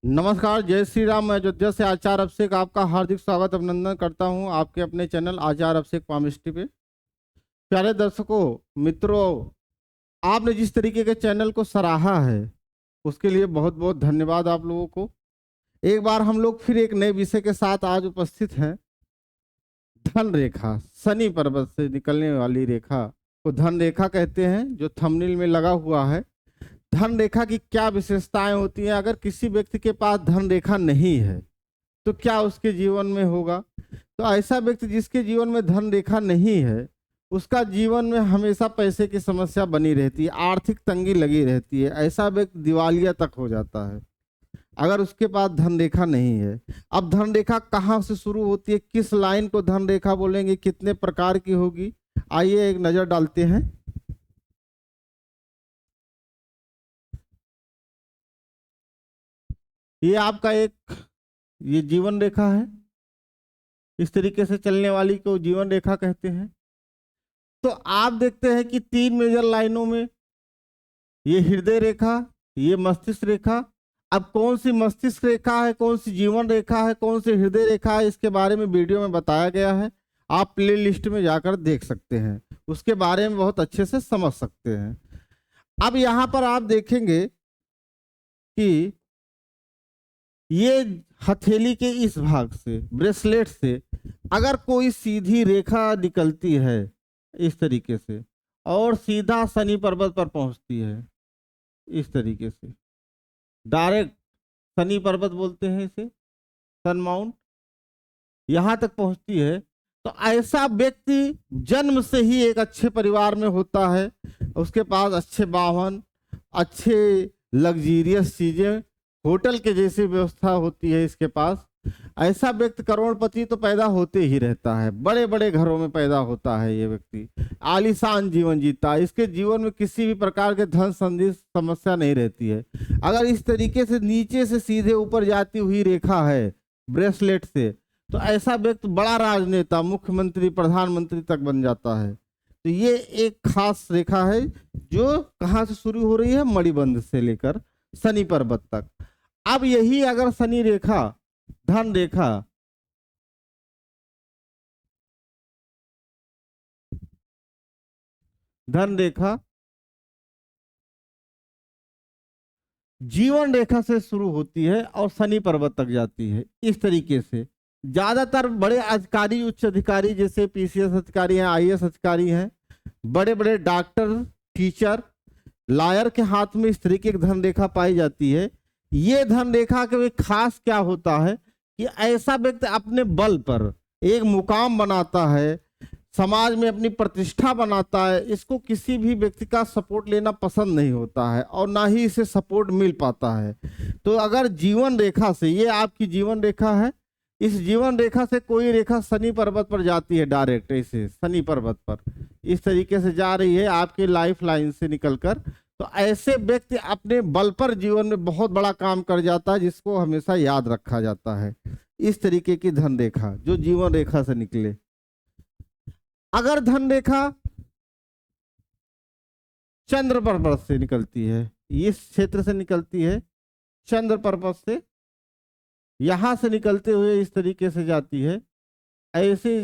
नमस्कार, जय श्री राम। मैं अयोध्या से आचार्य अभिषेक आपका हार्दिक स्वागत अभिनंदन करता हूं आपके अपने चैनल आचार्य अभिषेक पामिस्ट्री पे। प्यारे दर्शकों, मित्रों, आपने जिस तरीके के चैनल को सराहा है उसके लिए बहुत बहुत धन्यवाद आप लोगों को। एक बार हम लोग फिर एक नए विषय के साथ आज उपस्थित हैं। धन रेखा, शनि पर्वत से निकलने वाली रेखा को धन रेखा कहते हैं, जो थंबनेल में लगा हुआ है। धन रेखा की क्या विशेषताएं होती हैं? अगर किसी व्यक्ति के पास धन रेखा नहीं है तो क्या उसके जीवन में होगा? तो ऐसा व्यक्ति जिसके जीवन में धन रेखा नहीं है, उसका जीवन में हमेशा पैसे की समस्या बनी रहती है, आर्थिक तंगी लगी रहती है। ऐसा व्यक्ति दिवालिया तक हो जाता है अगर उसके पास धन रेखा नहीं है। अब धन रेखा कहाँ से शुरू होती है, किस लाइन को धन रेखा बोलेंगे, कितने प्रकार की होगी, आइए एक नजर डालते हैं। ये आपका ये जीवन रेखा है। इस तरीके से चलने वाली को जीवन रेखा कहते हैं। तो आप देखते हैं कि तीन मेजर लाइनों में ये हृदय रेखा, ये मस्तिष्क रेखा। अब कौन सी मस्तिष्क रेखा है, कौन सी जीवन रेखा है, कौन सी हृदय रेखा है, इसके बारे में वीडियो में बताया गया है। आप प्ले लिस्ट में जाकर देख सकते हैं, उसके बारे में बहुत अच्छे से समझ सकते हैं। अब यहाँ पर आप देखेंगे कि ये हथेली के इस भाग से, ब्रेसलेट से अगर कोई सीधी रेखा निकलती है इस तरीके से और सीधा शनि पर्वत पर पहुंचती है, इस तरीके से डायरेक्ट शनि पर्वत बोलते हैं इसे, सन माउंट, यहां तक पहुंचती है, तो ऐसा व्यक्ति जन्म से ही एक अच्छे परिवार में होता है। उसके पास अच्छे वाहन, अच्छे लग्जीरियस चीजें, होटल के जैसी व्यवस्था होती है इसके पास। ऐसा व्यक्ति करोड़पति तो पैदा होते ही रहता है, बड़े बड़े घरों में पैदा होता है ये व्यक्ति, आलीशान जीवन जीता है। इसके जीवन में किसी भी प्रकार के धन संबंधी समस्या नहीं रहती है। अगर इस तरीके से नीचे से सीधे ऊपर जाती हुई रेखा है ब्रेसलेट से, तो ऐसा व्यक्ति बड़ा राजनेता, मुख्यमंत्री, प्रधानमंत्री तक बन जाता है। तो ये एक खास रेखा है जो कहाँ से शुरू हो रही है, मणिबंध से लेकर शनि पर्वत तक। अब यही अगर शनि रेखा, धन रेखा, धन रेखा जीवन रेखा से शुरू होती है और शनि पर्वत तक जाती है, इस तरीके से ज्यादातर बड़े अधिकारी, उच्च अधिकारी जैसे पीसीएस अधिकारी हैं, आईएएस अधिकारी हैं, बड़े बड़े डॉक्टर, टीचर, लॉयर के हाथ में इस तरीके की धन रेखा पाई जाती है। ये धन रेखा के खास क्या होता है कि ऐसा व्यक्ति अपने बल पर एक मुकाम बनाता है, समाज में अपनी प्रतिष्ठा बनाता है। इसको किसी भी व्यक्ति का सपोर्ट लेना पसंद नहीं होता है और ना ही इसे सपोर्ट मिल पाता है। तो अगर जीवन रेखा से, ये आपकी जीवन रेखा है, इस जीवन रेखा से कोई रेखा शनि पर्वत पर जाती है, डायरेक्ट ऐसे शनि पर्वत पर इस तरीके से जा रही है आपके लाइफ लाइन से निकलकर, तो ऐसे व्यक्ति अपने बल पर जीवन में बहुत बड़ा काम कर जाता है, जिसको हमेशा याद रखा जाता है। इस तरीके की धन रेखा जो जीवन रेखा से निकले। अगर धन रेखा चंद्र पर्वत से निकलती है, इस क्षेत्र से निकलती है, चंद्र पर्वत से यहां से निकलते हुए इस तरीके से जाती है, ऐसी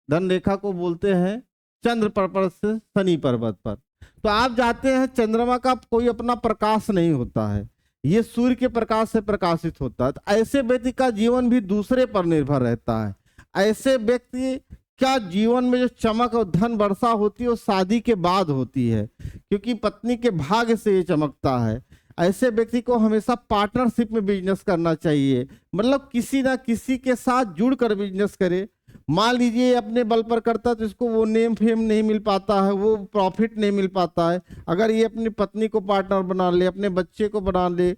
धन रेखा को बोलते हैं चंद्र पर्वत से शनि पर्वत पर। तो आप जाते हैं, चंद्रमा का कोई अपना प्रकाश नहीं होता है, ये सूर्य के प्रकाश से प्रकाशित होता है। तो ऐसे व्यक्ति का जीवन भी दूसरे पर निर्भर रहता है। ऐसे व्यक्ति क्या जीवन में जो चमक और धन वर्षा होती है वो शादी के बाद होती है, क्योंकि पत्नी के भाग्य से ये चमकता है। ऐसे व्यक्ति को हमेशा पार्टनरशिप में बिजनेस करना चाहिए, मतलब किसी ना किसी के साथ जुड़कर बिजनेस करे। मान लीजिए अपने बल पर करता तो इसको वो नेम फेम नहीं मिल पाता है, वो प्रॉफिट नहीं मिल पाता है। अगर ये अपनी पत्नी को पार्टनर बना ले, अपने बच्चे को बना ले,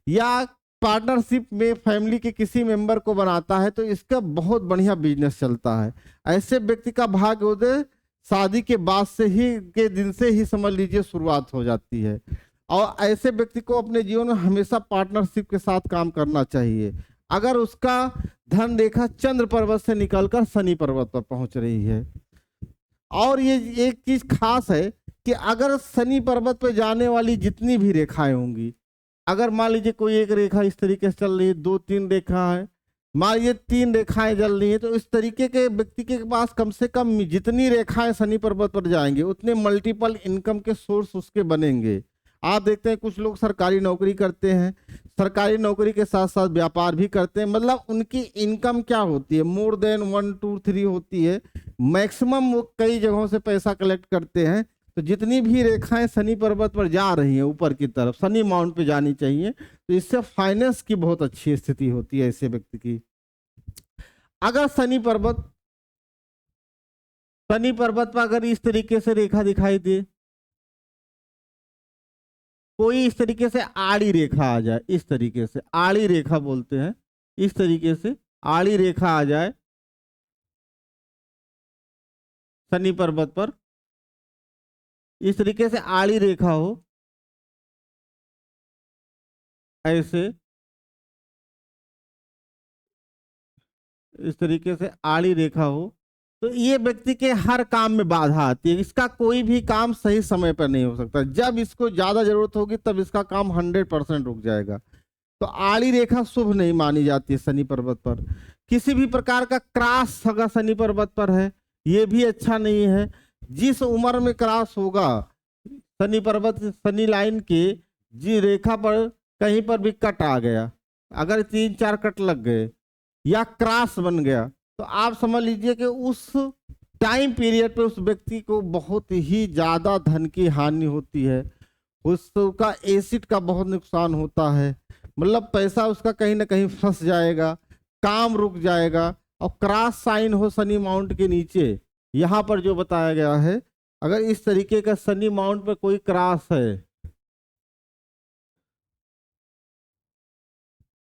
या पार्टनरशिप में फैमिली के किसी मेंबर को बनाता है, तो इसका बहुत बढ़िया बिजनेस चलता है। ऐसे व्यक्ति का भाग्योदय शादी के बाद से ही, के दिन से ही समझ लीजिए शुरुआत हो जाती है। और ऐसे व्यक्ति को अपने जीवन में हमेशा पार्टनरशिप के साथ काम करना चाहिए। अगर उसका धन रेखा चंद्र पर्वत से निकलकर शनि पर्वत पर पहुंच रही है। और ये एक चीज खास है कि अगर शनि पर्वत पर जाने वाली जितनी भी रेखाएं होंगी, अगर मान लीजिए कोई एक रेखा इस तरीके से चल रही है, 2-3 रेखा है, मान लीजिए 3 रेखाएं चल रही है, तो इस तरीके के व्यक्ति के पास कम से कम जितनी रेखाएं शनि पर्वत पर जाएंगे उतने मल्टीपल इनकम के सोर्स उसके बनेंगे। आप देखते हैं कुछ लोग सरकारी नौकरी करते हैं, सरकारी नौकरी के साथ साथ व्यापार भी करते हैं, मतलब उनकी इनकम क्या होती है, मोर देन 1 2 3 होती है, मैक्सिमम वो कई जगहों से पैसा कलेक्ट करते हैं। तो जितनी भी रेखाएं शनि पर्वत पर जा रही हैं ऊपर की तरफ, शनि माउंट पे जानी चाहिए, तो इससे फाइनेंस की बहुत अच्छी स्थिति होती है ऐसे व्यक्ति की। अगर शनि पर्वत पर अगर इस तरीके से रेखा दिखाई दे, कोई इस तरीके से आड़ी रेखा आ जाए, इस तरीके से आड़ी रेखा बोलते हैं, इस तरीके से आड़ी रेखा आ जाए शनि पर्वत पर, इस तरीके से आड़ी रेखा हो, ऐसे इस तरीके से आड़ी रेखा हो, तो ये व्यक्ति के हर काम में बाधा आती है। इसका कोई भी काम सही समय पर नहीं हो सकता, जब इसको ज्यादा जरूरत होगी तब इसका काम 100% रुक जाएगा। तो आड़ी रेखा शुभ नहीं मानी जाती है शनि पर्वत पर। किसी भी प्रकार का क्रॉस अगर शनि पर्वत पर है, ये भी अच्छा नहीं है। जिस उम्र में क्रॉस होगा शनि पर्वत, शनि लाइन के जी रेखा पर कहीं पर भी कट आ गया, अगर 3-4 कट लग गए या क्रॉस बन गया, तो आप समझ लीजिए कि उस टाइम पीरियड पे उस व्यक्ति को बहुत ही ज्यादा धन की हानि होती है, उसका एसिड का बहुत नुकसान होता है, मतलब पैसा उसका कहीं ना कहीं फंस जाएगा, काम रुक जाएगा। और क्रॉस साइन हो शनि माउंट के नीचे, यहाँ पर जो बताया गया है, अगर इस तरीके का शनि माउंट पे कोई क्रॉस है,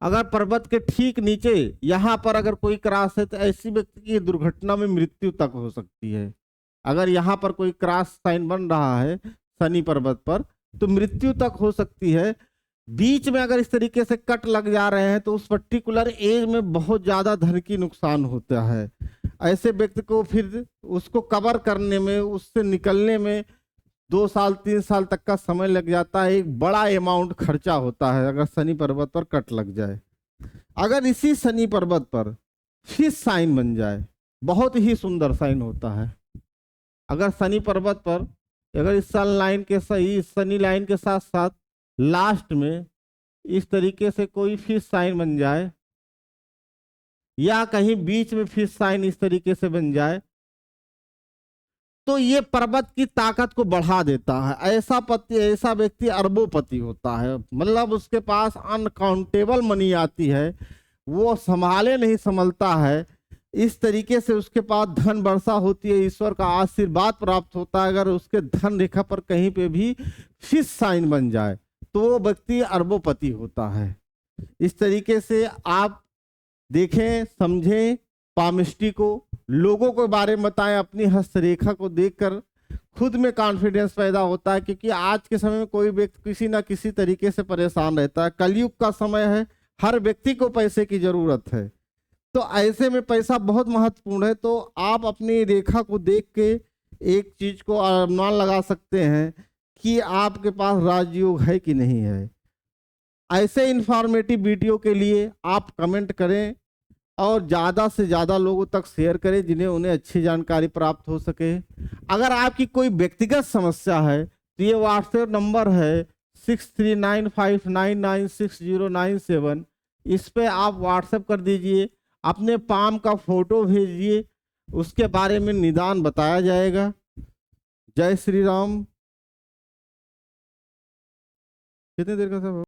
अगर पर्वत के ठीक नीचे यहाँ पर अगर कोई क्रॉस है, तो ऐसी व्यक्ति की दुर्घटना में मृत्यु तक हो सकती है। अगर यहाँ पर कोई क्रॉस साइन बन रहा है शनि पर्वत पर, तो मृत्यु तक हो सकती है। बीच में अगर इस तरीके से कट लग जा रहे हैं, तो उस पर्टिकुलर एज में बहुत ज्यादा धन की नुकसान होता है। ऐसे व्यक्ति को फिर उसको कवर करने में, उससे निकलने में 2 साल 3 साल तक का समय लग जाता है, एक बड़ा अमाउंट खर्चा होता है अगर शनि पर्वत पर कट लग जाए। अगर इसी शनि पर्वत पर फिश साइन बन जाए, बहुत ही सुंदर साइन होता है। अगर शनि पर्वत पर अगर इस सन लाइन के सही शनि लाइन के साथ साथ लास्ट में इस तरीके से कोई फिश साइन बन जाए, या कहीं बीच में फिश साइन इस तरीके से बन जाए, तो ये पर्वत की ताकत को बढ़ा देता है। ऐसा व्यक्ति अरबोपति होता है, मतलब उसके पास अनकाउंटेबल मनी आती है, वो संभाले नहीं संभलता है, इस तरीके से उसके पास धन वर्षा होती है, ईश्वर का आशीर्वाद प्राप्त होता है। अगर उसके धन रेखा पर कहीं पे भी फिश साइन बन जाए, तो वो व्यक्ति अरबोपति होता है। इस तरीके से आप देखें, समझें, पामिस्ट्री को लोगों के बारे में बताएं, अपनी हस्तरेखा को देखकर खुद में कॉन्फिडेंस पैदा होता है, क्योंकि आज के समय में कोई व्यक्ति किसी ना किसी तरीके से परेशान रहता है। कलयुग का समय है, हर व्यक्ति को पैसे की जरूरत है, तो ऐसे में पैसा बहुत महत्वपूर्ण है। तो आप अपनी रेखा को देख के एक चीज को अनुमान लगा सकते हैं कि आपके पास राजयोग है कि नहीं है। ऐसे इंफॉर्मेटिव वीडियो के लिए आप कमेंट करें और ज़्यादा से ज़्यादा लोगों तक शेयर करें, जिन्हें उन्हें अच्छी जानकारी प्राप्त हो सके। अगर आपकी कोई व्यक्तिगत समस्या है, तो ये व्हाट्सएप नंबर है 6395996097, इस पे आप व्हाट्सएप कर दीजिए, अपने पाम का फोटो भेजिए, उसके बारे में निदान बताया जाएगा। जय श्री राम। कितने देर का सब